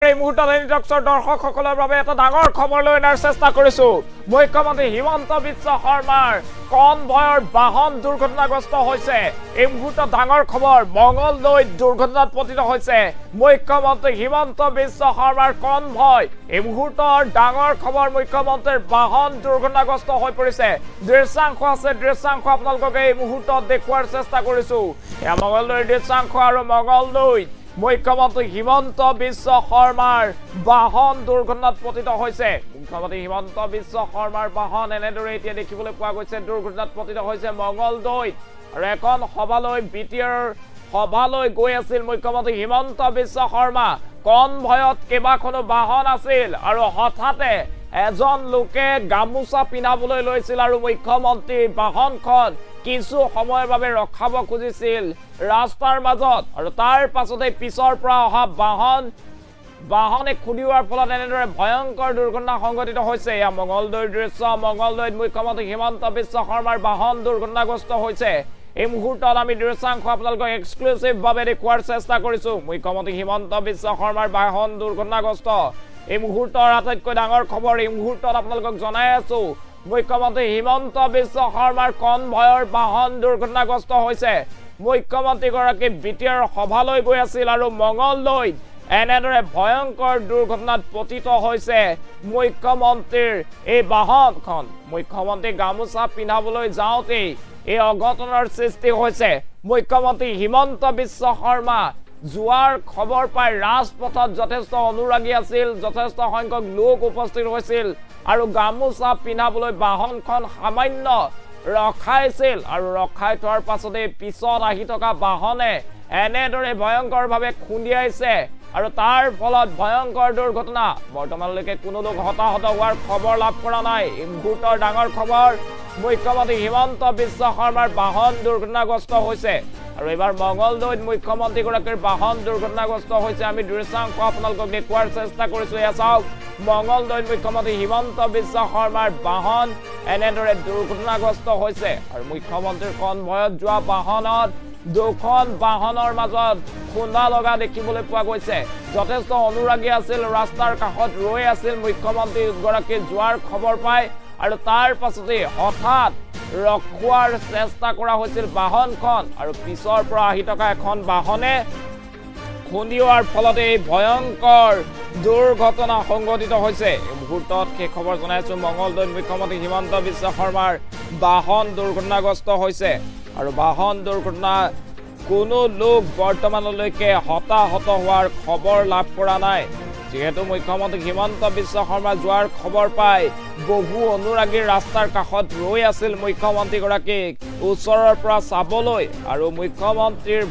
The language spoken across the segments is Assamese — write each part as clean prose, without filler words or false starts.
এই মুহূৰ্তত নিউজৰ দৰ্শকসকলৰ বাবে এটা ডাঙৰ খবৰ লৈ অনাৰ চেষ্টা কৰিছো। মুখ্যমন্ত্ৰী হিমন্ত বিশ্ব শৰ্মাৰ কনভয়ৰ বাহন দুৰ্ঘটনাগ্ৰস্ত হৈছে। এই মুহূৰ্তত ডাঙৰ খবৰ, মঙ্গলদৈত দুৰ্ঘটনাত পতিত হৈছে মুখ্যমন্ত্ৰী হিমন্ত বিশ্ব শৰ্মাৰ কনভয়। এই মুহূৰ্তৰ ডাঙৰ খবৰ, মুখ্যমন্ত্ৰীৰ বাহন দুৰ্ঘটনাগ্ৰস্ত হৈ পৰিছে। দৃশ্যাংশ আছে, দৃশ্যাংশ আপোনালোকক এই মুহূৰ্তত দেখুৱাৰ চেষ্টা কৰিছো। এয়া মঙ্গলদৈৰ দৃশ্যাংশ আৰু মঙ্গলদৈত মুখ্যমন্ত্ৰী হিমন্ত বিশ্ব শৰ্মাৰ বাহন দুৰ্ঘটনাত পতিত হৈছে। মুখ্যমন্ত্ৰী হিমন্ত বিশ্ব শৰ্মাৰ বাহন এনেদৰে এতিয়া দেখিবলৈ পোৱা গৈছে দুৰ্ঘটনাত পতিত হৈছে মঙ্গলদৈত। আৰু এখন সভালৈ বিটিআৰ সভালৈ গৈ আছিল মুখ্যমন্ত্ৰী হিমন্ত বিশ্ব শৰ্মা। কনভয়ত কেইবাখনো বাহন আছিল আৰু হঠাতে এজন লোকে গামোচা পিন্ধাবলৈ লৈছিল আৰু মুখ্যমন্ত্ৰীৰ বাহনখন কিছু সময়ৰ বাবে ৰখাব খুজিছিল ৰাস্তাৰ মাজত। আৰু তাৰ পাছতে পিছৰ পৰা অহা বাহনে খুন্দিওৱাৰ ফলত এনেদৰে ভয়ংকৰ দুৰ্ঘটনা সংঘটিত হৈছে। এয়া মঙ্গলদৈৰ দৃশ্য। মঙ্গলদৈত মুখ্যমন্ত্ৰী হিমন্ত বিশ্ব শৰ্মাৰ বাহন দুৰ্ঘটনাগ্ৰস্ত হৈছে। এই মুহূৰ্তত আমি দৃশ্যাংশ আপোনালোকক এক্সক্লুচিভভাৱে দেখুৱাৰ চেষ্টা কৰিছো। মুখ্যমন্ত্ৰী হিমন্ত বিশ্ব শৰ্মাৰ বাহন দুৰ্ঘটনাগ্ৰস্ত। এই মুহূৰ্তৰ আটাইতকৈ ডাঙৰ খবৰ এই মুহূৰ্তত আপোনালোকক জনাই আছো। মুখ্যমন্ত্ৰী হিমন্ত বিশ্ব শৰ্মাৰ কনভয়ৰ বাহন দুৰ্ঘটনাগ্ৰস্ত হৈছে। মুখ্যমন্ত্ৰীগৰাকী বিটিআৰ সভালৈ গৈ আছিল আৰু মঙ্গলদৈত এনেদৰে ভয়ংকৰ দুৰ্ঘটনাত পতিত হৈছে মুখ্যমন্ত্ৰীৰ এই বাহনখন। মুখ্যমন্ত্ৰী গামোচা পিন্ধাবলৈ যাওঁতেই এই অঘটনৰ সৃষ্টি হৈছে। মুখ্যমন্ত্ৰী হিমন্ত বিশ্ব শৰ্মা যোৱাৰ খবৰ পাই ৰাজপথত যথেষ্ট অনুৰাগী আছিল, যথেষ্ট সংখ্যক লোক উপস্থিত হৈছিল আৰু গামোচা পিন্ধাবলৈ বাহনখন সামান্য ৰখাইছিল। আৰু ৰখাই থোৱাৰ পাছতে পিছত আহি থকা বাহনে এনেদৰে ভয়ংকৰভাৱে খুন্দিয়াইছে আৰু তাৰ ফলত ভয়ংকৰ দুৰ্ঘটনা। বৰ্তমানলৈকে কোনো লোক হতাহত হোৱাৰ খবৰ লাভ কৰা নাই। এই মুহূৰ্তৰ ডাঙৰ খবৰ, মুখ্যমন্ত্ৰী হিমন্ত বিশ্ব শৰ্মাৰ বাহন দুৰ্ঘটনাগ্ৰস্ত হৈছে। আৰু এইবাৰ মঙ্গলদৈত মুখ্যমন্ত্ৰীগৰাকীৰ বাহন দুৰ্ঘটনাগ্ৰস্ত হৈছে। আমি দৃশ্যাংশ আপোনালোকক দেখুৱাৰ চেষ্টা কৰিছো। এয়া চাওক, মঙ্গলদৈত মুখ্যমন্ত্ৰী হিমন্ত বিশ্ব শৰ্মাৰ বাহন এনেদৰে দুৰ্ঘটনাগ্ৰস্ত হৈছে। আৰু মুখ্যমন্ত্ৰীৰ কনভয়ত যোৱা বাহনত দুখন বাহনৰ মাজত খুন্দা লগা দেখিবলৈ পোৱা গৈছে। যথেষ্ট অনুৰাগী আছিল, ৰাস্তাৰ কাষত ৰৈ আছিল মুখ্যমন্ত্ৰীগৰাকী যোৱাৰ খবৰ পাই। আৰু তাৰ পাছতে হঠাৎ ৰখোৱাৰ চেষ্টা কৰা হৈছিল বাহনখন আৰু পিছৰ পৰা আহি থকা এখন বাহনে খুন্দিওৱাৰ ফলতে এই ভয়ংকৰ দুৰ্ঘটনা সংঘটিত হৈছে। এই মুহূৰ্তত সেই খবৰ জনাইছো, মঙ্গলদৈত মুখ্যমন্ত্ৰী হিমন্ত বিশ্ব শৰ্মাৰ বাহন দুৰ্ঘটনাগ্ৰস্ত হৈছে। আৰু বাহন দুৰ্ঘটনা কোনো লোক বৰ্তমানলৈকে হতাহত হোৱাৰ খবৰ লাভ কৰা নাই। যিহেতু মুখ্যমন্ত্ৰী হিমন্ত বিশ্ব শৰ্মা যোৱাৰ খবৰ পাই বহু অনুৰাগী ৰাস্তাৰ কাষত ৰৈ আছিল মুখ্যমন্ত্ৰীগৰাকীক ওচৰৰ পৰা চাবলৈ। আৰু মুখ্যমন্ত্ৰীৰ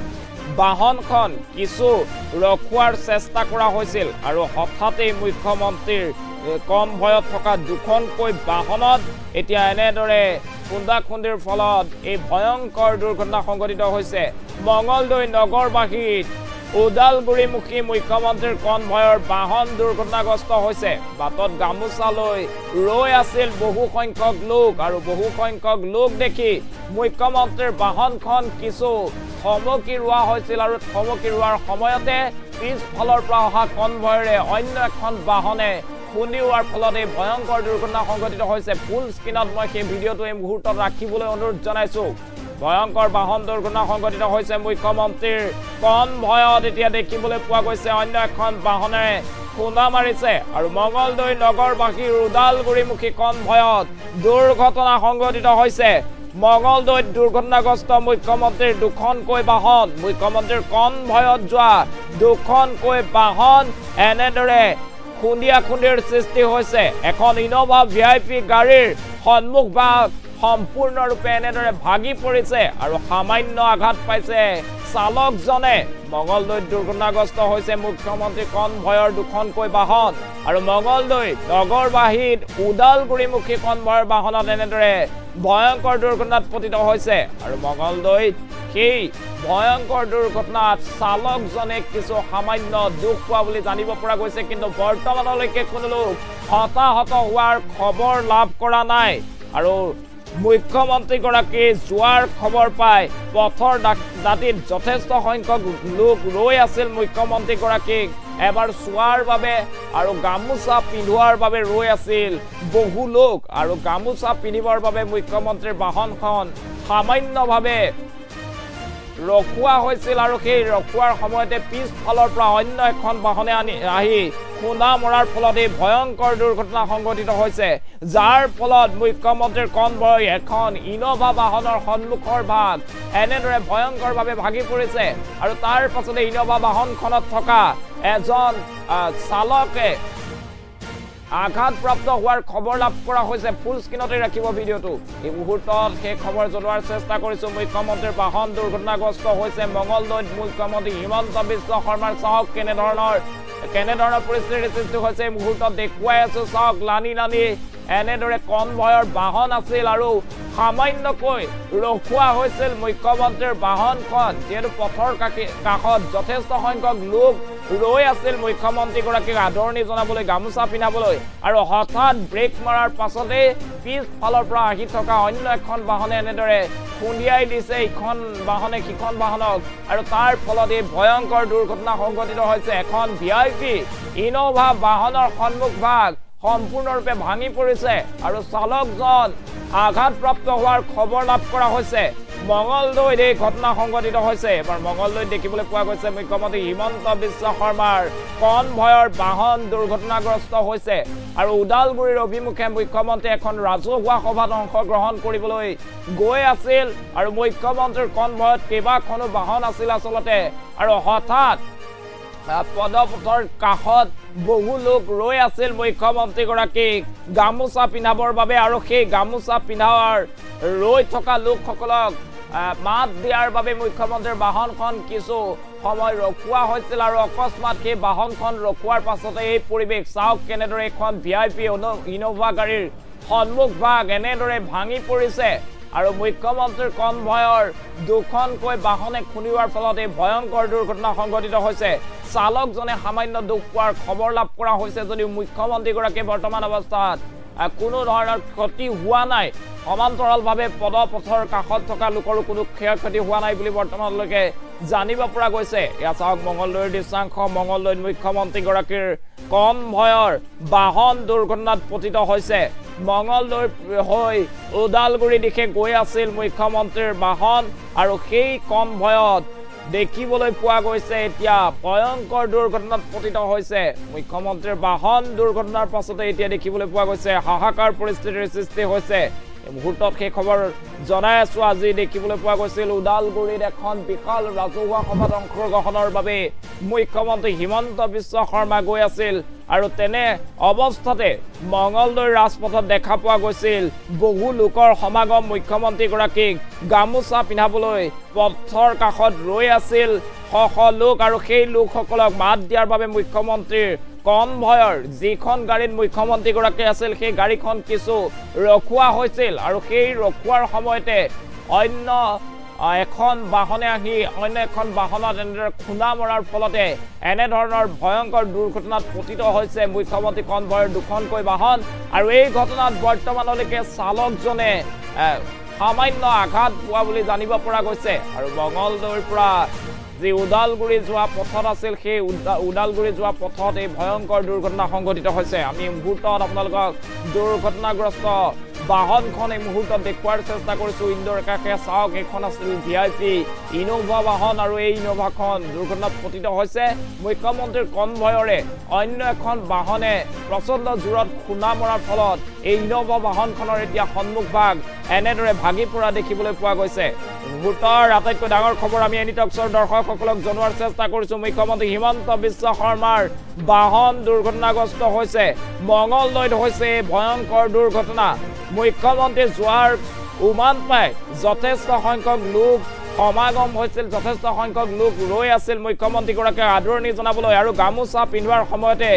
বাহনখন কিছু ৰখোৱাৰ চেষ্টা কৰা হৈছিল আৰু হঠাতেই মুখ্যমন্ত্ৰীৰ কনভয়ত থকা দুখনকৈ বাহনত এতিয়া এনেদৰে খুন্দাখুন্দিৰ ফলত এই ভয়ংকৰ দুৰ্ঘটনা সংঘটিত হৈছে। মঙ্গলদৈ নগৰবাসীত ওদালগুৰিমুখী মুখ্যমন্ত্ৰীৰ কনভয়ৰ বাহন দুৰ্ঘটনাগ্ৰস্ত হৈছে। বাটত গামোচা লৈ ৰৈ আছিল বহু সংখ্যক লোক আৰু বহু সংখ্যক লোক দেখি মুখ্যমন্ত্ৰীৰ বাহনখন কিছু থমকি ৰোৱা হৈছিল। আৰু থমকি ৰোৱাৰ সময়তে পিছফালৰ পৰা অহা কনভয়ৰে অন্য এখন বাহনে খুন্দিওৱাৰ ফলত এই ভয়ংকৰ দুৰ্ঘটনা সংঘটিত হৈছে। ফুল স্ক্ৰীণত মই সেই ভিডিঅ'টো এই মুহূৰ্তত ৰাখিবলৈ অনুৰোধ জনাইছো। ভয়ংকৰ বাহন দুৰ্ঘটনা সংঘটিত হৈছে মুখ্যমন্ত্ৰীৰ কনভয়ত। এতিয়া দেখিবলৈ পোৱা গৈছে অন্য এখন বাহনেৰে খুন্দা মাৰিছে। আৰু মঙ্গলদৈ নগৰবাসীৰ ওদালগুৰিমুখী কনভয়ত দুৰ্ঘটনা সংঘটিত হৈছে। মঙ্গলদৈত দুৰ্ঘটনাগ্ৰস্ত মুখ্যমন্ত্ৰীৰ দুখনকৈ বাহন, মুখ্যমন্ত্ৰীৰ কনভয়ত যোৱা দুখনকৈ বাহন এনেদৰে খুন্দিৰ সৃষ্টি হৈছে। এখন ইনোভা VIP গাড়ীৰ সন্মুখ ভাগ সম্পূৰ্ণৰূপে এনেদৰে ভাগি পৰিছে আৰু সামান্য আঘাত পাইছে চালকজনে। মঙ্গলদৈত দুৰ্ঘটনাগ্ৰস্ত হৈছে মুখ্যমন্ত্ৰী কনভয়ৰ দুখনকৈ বাহন। আৰু মঙ্গলদৈ নগৰবাসীত ওদালগুৰিমুখী কনভয়ৰ বাহনত এনেদৰে ভয়ংকৰ দুৰ্ঘটনাত পতিত হৈছে। আৰু মঙ্গলদৈত সেই ভয়ংকৰ দুৰ্ঘটনাত চালকজনে কিছু সামান্য দুখ পোৱা বুলি জানিব পৰা গৈছে। কিন্তু বৰ্তমানলৈকে কোনো লোক হতাহত হোৱাৰ খবৰ লাভ কৰা নাই। আৰু মুখ্যমন্ত্ৰীগৰাকী যোৱাৰ খবৰ পাই পথৰ দাঁতিত যথেষ্ট সংখ্যক লোক ৰৈ আছিল মুখ্যমন্ত্ৰীগৰাকীক এবাৰ চোৱাৰ বাবে আৰু গামোচা পিন্ধোৱাৰ বাবে ৰৈ আছিল বহু লোক আৰু গামোচা পিন্ধিবৰ বাবে মুখ্যমন্ত্ৰীৰ বাহনখন সামান্যভাৱে ৰখোৱা হৈছিল আৰু সেই ৰখোৱাৰ সময়তে পিছফালৰ পৰা অন্য এখন বাহনে আহি খুন্দা মৰাৰ ফলত এই ভয়ংকৰ দুৰ্ঘটনা সংঘটিত হৈছে যাৰ ফলত মুখ্যমন্ত্ৰীৰ কনভয় এখন ইনোভা বাহনৰ সন্মুখৰ ভাগ এনেদৰে ভয়ংকৰভাৱে ভাগি পৰিছে আৰু তাৰ পাছতে ইনোভা বাহনখনত থকা এজন চালকে আঘাতপ্ৰাপ্ত হোৱাৰ খবৰ লাভ কৰা হৈছে ফুল স্ক্ৰিনতে ৰাখিব ভিডিঅ'টো এই মুহূৰ্তত সেই খবৰ জনোৱাৰ চেষ্টা কৰিছো মুখ্যমন্ত্ৰীৰ বাহন দুৰ্ঘটনাগ্ৰস্ত হৈছে মঙলদৈত মুখ্যমন্ত্ৰী হিমন্ত বিশ্ব শৰ্মাৰ চাওক কেনেধৰণৰ পৰিস্থিতিৰ সৃষ্টি হৈছে এই মুহূৰ্তত দেখুৱাই আছো চাওক লানি এনেদৰে কনভয়ৰ বাহন আছিল আৰু সামান্যকৈ ৰখোৱা হৈছিল মুখ্যমন্ত্ৰীৰ বাহনখন যিহেতু পথৰ কাষত যথেষ্ট সংখ্যক লোক ৰৈ আছিল মুখ্যমন্ত্ৰীগৰাকীক আদৰণি জনাবলৈ গামোচা পিন্ধাবলৈ আৰু হঠাৎ ব্ৰেক মাৰাৰ পাছতে পিছফালৰ পৰা আহি থকা অন্য এখন বাহনে এনেদৰে খুন্দিয়াই দিছে ইখন বাহনে সিখন বাহনক আৰু তাৰ ফলত এই ভয়ংকৰ দুৰ্ঘটনা সংঘটিত হৈছে এখন VIP ইনোভা বাহনৰ সন্মুখ ভাগ সম্পূৰ্ণৰূপে ভাঙি পৰিছে আৰু চালকজন আঘাতপ্ৰাপ্ত হোৱাৰ খবৰ লাভ কৰা হৈছে মঙলদৈত এই ঘটনা সংঘটিত হৈছে এবাৰ মঙলদৈত দেখিবলৈ পোৱা গৈছে মুখ্যমন্ত্ৰী হিমন্ত বিশ্ব শৰ্মাৰ কনভয়ৰ বাহন দুৰ্ঘটনাগ্ৰস্ত হৈছে আৰু উদালগুৰিৰ অভিমুখে মুখ্যমন্ত্ৰী এখন ৰাজহুৱা সভাত অংশগ্ৰহণ কৰিবলৈ গৈ আছিল আৰু মুখ্যমন্ত্ৰীৰ কনভয়ত কেইবাখনো বাহন আছিল আচলতে আৰু হঠাৎ পদপথৰ কাষত বহু লোক ৰৈ আছিল মুখ্যমন্ত্ৰীগৰাকীক গামোচা পিন্ধাবৰ বাবে আৰু সেই গামোচা পিন্ধাৰ ৰৈ থকা লোকসকলক মাত দিয়াৰ বাবে মুখ্যমন্ত্ৰীৰ বাহনখন কিছু সময় ৰখোৱা হৈছিল আৰু অকস্মাত সেই বাহনখন ৰখোৱাৰ পাছতে এই পৰিৱেশ চাওক কেনেদৰে এখন VIP ইনোভা গাড়ীৰ সন্মুখ ভাগ এনেদৰে ভাঙি পৰিছে আৰু মুখ্যমন্ত্ৰীৰ কনভয়ৰ দুখনকৈ বাহনে খুন্দিওৱাৰ ফলত এই ভয়ংকৰ দুৰ্ঘটনা সংঘটিত হৈছে চালকজনে সামান্য দুখ পোৱাৰ খবৰ লাভ কৰা হৈছে যদিও মুখ্যমন্ত্ৰীগৰাকীয়ে বৰ্তমান অৱস্থাত কোনো ধৰণৰ ক্ষতি হোৱা নাই সমান্তৰালভাৱে পদপথৰ কাষত থকা লোকৰো কোনো ক্ষয়ক্ষতি হোৱা নাই বুলি বৰ্তমানলৈকে জানিব পৰা গৈছে এয়া চাওক মঙলদৈৰ দৃশ্যাংশ মঙলদৈত মুখ্যমন্ত্ৰীগৰাকীৰ কনভয়ৰ বাহন দুৰ্ঘটনাত পতিত হৈছে মঙলদৈৰ হৈ উদালগুৰি দিশে গৈ আছিল মুখ্যমন্ত্ৰীৰ বাহন আৰু সেই কনভয়ত দেখিবলৈ পোৱা গৈছে এতিয়া ভয়ংকৰ দুৰ্ঘটনাত পতিত হৈছে মুখ্যমন্ত্ৰীৰ বাহন দুৰ্ঘটনাৰ পাছতে এতিয়া দেখিবলৈ পোৱা গৈছে হাহাকাৰ পৰিস্থিতিৰ সৃষ্টি হৈছে এই মুহূৰ্তত সেই খবৰ জনাই আছো আজি দেখিবলৈ পোৱা গৈছিল উদালগুৰিত এখন বিশাল ৰাজহুৱা সভাত অংশগ্ৰহণৰ বাবে মুখ্যমন্ত্ৰী হিমন্ত বিশ্ব শৰ্মা গৈ আছিল আৰু তেনে অৱস্থাতে মঙলদৈৰ ৰাজপথত দেখা পোৱা গৈছিল বহু লোকৰ সমাগম মুখ্যমন্ত্ৰীগৰাকীক গামোচা পিন্ধাবলৈ পথৰ কাষত ৰৈ আছিল শ লোক আৰু সেই লোকসকলক মাত দিয়াৰ বাবে মুখ্যমন্ত্ৰীৰ কনভয়ৰ যিখন গাড়ীত মুখ্যমন্ত্ৰীগৰাকী আছিল সেই গাড়ীখন কিছু ৰখোৱা হৈছিল আৰু সেই ৰখোৱাৰ সময়তে অন্য এখন বাহনে আহি অন্য এখন বাহনত এনেদৰে খুন্দা মৰাৰ ফলতে এনেধৰণৰ ভয়ংকৰ দুৰ্ঘটনাত পতিত হৈছে মুখ্যমন্ত্ৰী কনভয়ৰ দুখনকৈ বাহন আৰু এই ঘটনাত বৰ্তমানলৈকে চালকজনে সামান্য আঘাত পোৱা বুলি জানিব পৰা গৈছে আৰু মঙলদৈৰ পৰা যি উদালগুৰি যোৱা পথত আছিল সেই উদালগুৰি যোৱা পথত এই ভয়ংকৰ দুৰ্ঘটনা সংঘটিত হৈছে আমি মুহূৰ্তত আপোনালোকক দুৰ্ঘটনাগ্ৰস্ত বাহনখন এই মুহূৰ্তত দেখুৱাৰ চেষ্টা কৰিছো ইন্দোৰ কাষে চাওক এখন আছিল VIP ইনোভা বাহন আৰু এই ইনোভাখন দুৰ্ঘটনাত পতিত হৈছে মুখ্যমন্ত্ৰীৰ কনভয়ৰে অন্য এখন বাহনে প্ৰচণ্ড জোৰত খুন্দা মৰাৰ ফলত এই ইনোভা বাহনখনৰ এতিয়া সন্মুখ ভাগ এনেদৰে ভাগি পৰা দেখিবলৈ পোৱা গৈছে মুহূৰ্তৰ আটাইতকৈ ডাঙৰ খবৰ আমি এনিটক্সৰ দৰ্শকসকলক জনোৱাৰ চেষ্টা কৰিছো মুখ্যমন্ত্ৰী হিমন্ত বিশ্ব শৰ্মাৰ বাহন দুৰ্ঘটনাগ্ৰস্ত হৈছে মঙলদৈত হৈছে ভয়ংকৰ দুৰ্ঘটনা মুখ্যমন্ত্ৰী যোৱাৰ উমান পাই যথেষ্ট সংখ্যক লোক সমাগম হৈছিল যথেষ্ট সংখ্যক লোক ৰৈ আছিল মুখ্যমন্ত্ৰীগৰাকীক আদৰণি জনাবলৈ আৰু গামোচা পিন্ধোৱাৰ সময়তে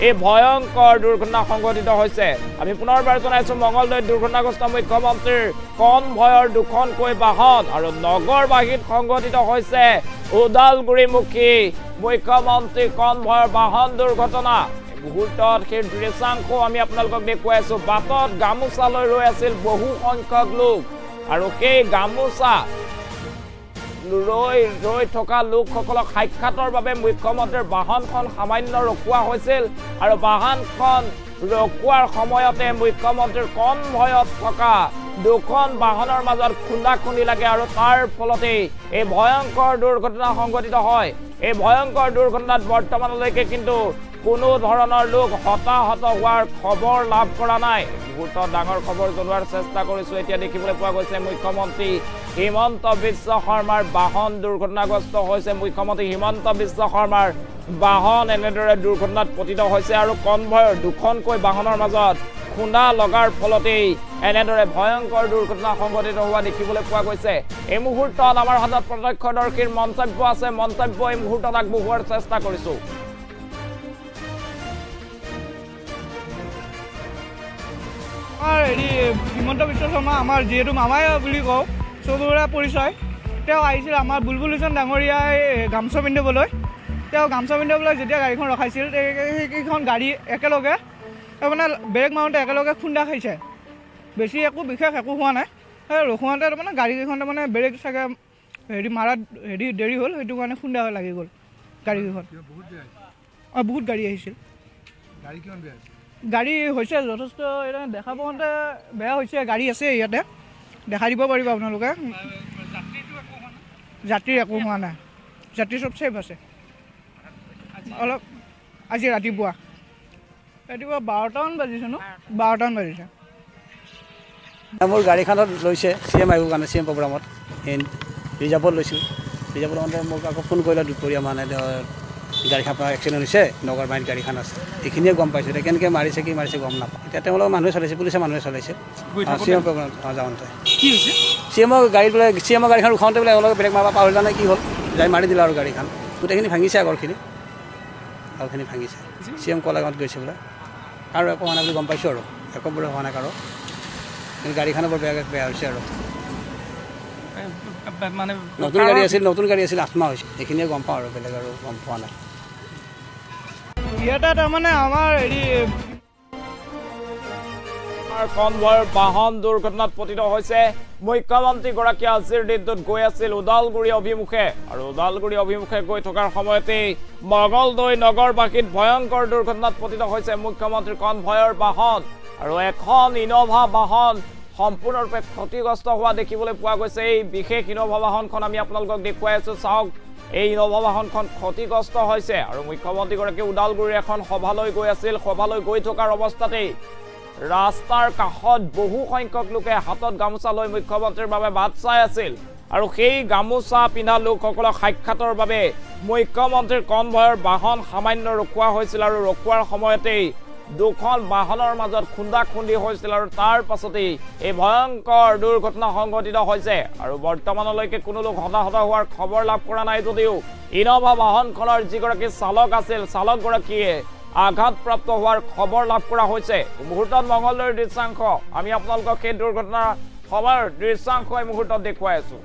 এই ভয়ংকৰ দুৰ্ঘটনা সংঘটিত হৈছে আমি পুনৰবাৰ জনাইছো মঙলদৈত দুৰ্ঘটনাগ্ৰস্ত মুখ্যমন্ত্ৰীৰ কনভয়ৰ দুখনকৈ বাহন আৰু নগৰবাসীত সংঘটিত হৈছে উদালগুৰিমুখী মুখ্যমন্ত্ৰী কনভয়ৰ বাহন দুৰ্ঘটনা মুহূৰ্তত সেই দৃশ্যাংশ আমি আপোনালোকক দেখুৱাই আছো বাটত গামোচা লৈ ৰৈ আছিল বহু সংখ্যক লোক আৰু সেই গামোচা ৰৈ থকা লোকসকলক সাক্ষাতৰ বাবে মুখ্যমন্ত্ৰীৰ বাহনখন সামান্য ৰখোৱা হৈছিল আৰু বাহনখন ৰখোৱাৰ সময়তে মুখ্যমন্ত্ৰীৰ কনভয়ত থকা দুখন বাহনৰ মাজত খুন্দা-খুন্দি লাগে আৰু তাৰ ফলতেই এই ভয়ংকৰ দুৰ্ঘটনা সংঘটিত হয়। এই ভয়ংকৰ দুৰ্ঘটনাত বৰ্তমানলৈকে কিন্তু কোনো ধৰণৰ লোক হতাহত হোৱাৰ খবৰ লাভ কৰা নাই। মুহূৰ্তত ডাঙৰ খবৰ জনোৱাৰ চেষ্টা কৰিছোঁ। এতিয়া দেখিবলৈ পোৱা গৈছে মুখ্যমন্ত্ৰী হিমন্ত বিশ্ব শৰ্মাৰ বাহন দুৰ্ঘটনাগ্ৰস্ত হৈছে। মুখ্যমন্ত্ৰী হিমন্ত বিশ্ব শৰ্মাৰ বাহন এনেদৰে দুৰ্ঘটনাত পতিত হৈছে আৰু কনভয়ৰ দুখনকৈ বাহনৰ মাজত খুন্দা লগাৰ ফলতেই এনেদৰে ভয়ংকৰ দুৰ্ঘটনা সংঘটিত হোৱা দেখিবলৈ পোৱা গৈছে। এই মুহূৰ্তত আমাৰ হাতত প্ৰত্যক্ষদৰ্শীৰ মন্তব্য আছে। মন্তব্য এই মুহূৰ্তত আগবঢ়োৱাৰ চেষ্টা কৰিছোঁ। হিমন্ত বিশ্ব শৰ্মা আমাৰ যিহেতু মামাই বুলি কওঁ, চবৰে পৰিচয়। তেওঁ আহিছিল আমাৰ বুলবুল হুছেইন ডাঙৰীয়াই গামোচা পিন্ধিবলৈ। তেওঁ গামোচা পিন্ধিবলৈ যেতিয়া গাড়ীখন ৰখাইছিল, সেইকেইখন গাড়ী একেলগে মানে ব্ৰেক মাৰোঁতে একেলগে খুন্দা খাইছে। বেছি একো বিশেষ একো হোৱা নাই। ৰখোৱাতে তাৰমানে গাড়ীকেইখন তাৰমানে ব্ৰেক চাগে মাৰাত দেৰি হ'ল, সেইটো কাৰণে খুন্দা লাগি গ'ল গাড়ীকেইখন। বহুত গাড়ী আহিছিল। গাড়ী হৈছে যথেষ্ট, দেখা পাওঁতে বেয়া হৈছে। গাড়ী আছে ইয়াতে, দেখাই দিব পাৰিব আপোনালোকে। যাত্ৰীৰ একো হোৱা নাই, যাত্ৰী চব ছেফ আছে। অলপ আজি ৰাতিপুৱা 12টামান বাজিছে ন? 12টামান বাজিছে। মোৰ গাড়ীখনত লৈছে CM আহিবৰ কাৰণে, CM প্ৰগ্ৰামত ৰিজাৰ্ভত লৈছোঁ। ৰিজাৰ্ভত লওঁতে মোক আকৌ ফোন কৰিলে দুপৰীয়া, মানে গাড়ীখন আপোনাৰ এক্সিডেণ্ট হৈছে, নগৰ বাহিনীত গাড়ীখন আছে। এইখিনিয়ে গম পাইছোঁ। এতিয়া কেনেকৈ মাৰিছে, কি মাৰিছে গম নাপাওঁ। এতিয়া তেওঁলোকৰ মানুহে চলাইছে, পুলিচে মানুহে চলাইছে। CM প্ৰগ্ৰাম যাওঁতে কি হৈছে? CMৰ গাড়ীত বোলে, CMৰ গাড়ীখন উঠাওঁতে বোলে এওঁলোকে ব্ৰেক মাৰিব পাহৰিলে নে কি হ'ল, যাই মাৰি দিলে আৰু গাড়ীখন গোটেইখিনি ভাঙিছে। আগৰখিনি ভাঙিছে। CM কলাগাঁৱত গৈছে বোলে। আৰু একো হোৱা নাই বুলি গম পাইছোঁ আৰু একো বোলে হোৱা নাই কাৰো। কিন্তু গাড়ীখনো বৰ বেয়া হৈছে আৰু মানে নতুন গাড়ী আছিল, আত্মা হৈছে। এইখিনিয়ে গম পাওঁ আৰু বেলেগ আৰু গম পোৱা নাই। ইয়াতে তাৰমানে আমাৰ কনভয়ৰ বাহন দুৰ্ঘটনাত পতিত হৈছে। মুখ্যমন্ত্ৰীগৰাকী আজিৰ দিনটোত গৈ আছিল ওদালগুৰি অভিমুখে আৰু ওদালগুৰি অভিমুখে গৈ থকাৰ সময়তেই মঙলদৈ নগৰবাসীত ভয়ংকৰ দুৰ্ঘটনাত পতিত হৈছে মুখ্যমন্ত্ৰীৰ কনভয়ৰ বাহন আৰু এখন ইন'ভা বাহন সম্পূৰ্ণৰূপে ক্ষতিগ্ৰস্ত হোৱা দেখিবলৈ পোৱা গৈছে। এই বিশেষ ইন'ভা বাহনখন আমি আপোনালোকক দেখুৱাই আছোঁ। চাওক, এই ইন'ভা বাহনখন ক্ষতিগ্ৰস্ত হৈছে আৰু মুখ্যমন্ত্ৰীগৰাকী ওদালগুৰিৰ এখন সভালৈ গৈ আছিল। সভালৈ গৈ থকাৰ অৱস্থাতেই ৰাস্তাৰ কাষত বহু সংখ্যক লোকে হাতত গামোচা লৈ মুখ্যমন্ত্ৰীৰ বাবে বাট চাই আছিল আৰু সেই গামোচা পিন্ধা লোকসকলক সাক্ষাতৰ বাবে মুখ্যমন্ত্ৰীৰ কনভয়ৰ বাহন সামান্য ৰখোৱা হৈছিল আৰু ৰখোৱাৰ সময়তেই দুখন বাহনৰ মাজত খুন্দা-খুন্দি হৈছিল আৰু তাৰ পাছতেই এই ভয়ংকৰ দুৰ্ঘটনা সংঘটিত হৈছে। আৰু বৰ্তমানলৈকে কোনো লোক হতাহত হোৱাৰ খবৰ লাভ কৰা নাই যদিও ইন'ভা বাহনখনৰ যিগৰাকী চালক আছিল, চালকগৰাকীয়ে আঘাতপ্ৰাপ্ত হোৱাৰ খবৰ লাভ কৰা হৈছে। মুহূৰ্তত মঙলদৈৰ দৃশ্যাংশ আমি আপোনালোকক সেই দুৰ্ঘটনাৰ সময়ৰ দৃশ্যাংশ এই মুহূৰ্তত দেখুৱাই আছোঁ।